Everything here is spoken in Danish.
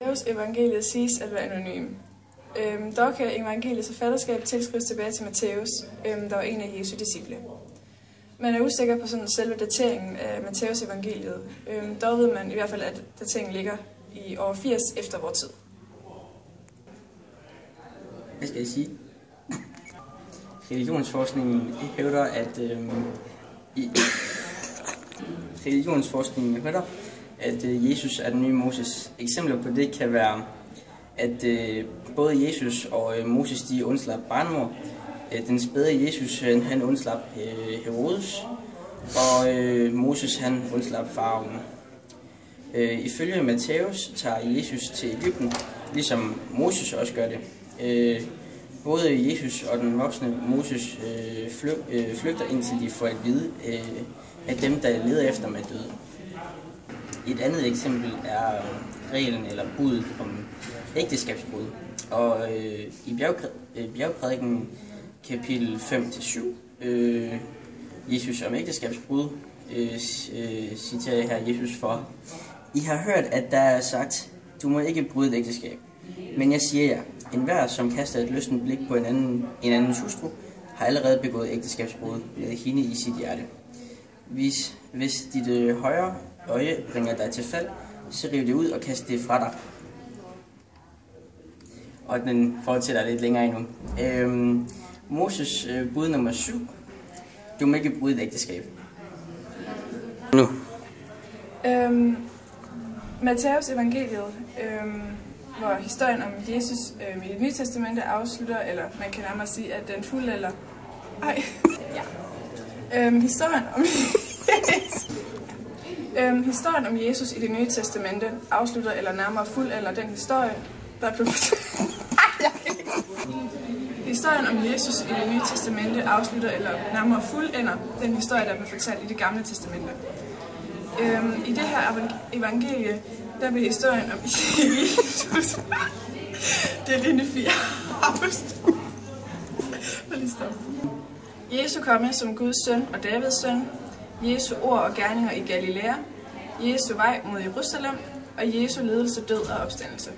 Matthæus evangeliet siges at være anonym. Dog kan evangeliets forfatterskab tilskrives tilbage til Matthæus, der var en af Jesu disciple. Man er usikker på sådan selve dateringen af Matthæus evangeliet. Dog ved man i hvert fald, at dateringen ligger i år 80 efter vor tid. Hvad skal jeg sige? Religionsforskningen hævder, at Jesus er den nye Moses. Eksempler på det kan være, at både Jesus og Moses de undslap barnmor. Den spæde Jesus han undslap Herodes, og Moses han undslap faraoen. Ifølge Matthæus tager Jesus til Egypten, ligesom Moses også gør det. Både Jesus og den voksne Moses flygter indtil de får at vide at dem, der leder efter dem, er døde. Et andet eksempel er reglen eller budet om ægteskabsbrud. Og i bjergprædiken kapitel 5-7, Jesus om ægteskabsbrud, citerer her Jesus for: I har hørt, at der er sagt, du må ikke bryde et ægteskab. Men jeg siger jer, enhver som kaster et lystent blik på en andens hustru, har allerede begået ægteskabsbrud med hende i sit hjerte. Hvis dit højre øje bringer dig til fald, så riv det ud og kast det fra dig. Og den fortsætter lidt længere endnu. Moses bud nummer 7. Du må ikke bryde et ægteskab. Nu. Matthæus evangeliet, hvor historien om Jesus i det nye testamente afslutter, eller man kan nærmere sige, at den fuldalder... Historien om Jesus i det nye testamente afslutter, eller nærmere fuldalder den historie, der blev Historien om Jesus i det nye testamente afslutter, eller nærmere fuldender den historie, der blev fortalt i det gamle testamente. I det her evangelie, der bliver historien om Jesus. Det er linje 4. Jesu komme som Guds søn og Davids søn. Jesu ord og gerninger i Galilea. Jesu vej mod Jerusalem. Og Jesu ledelse, død og opstandelse.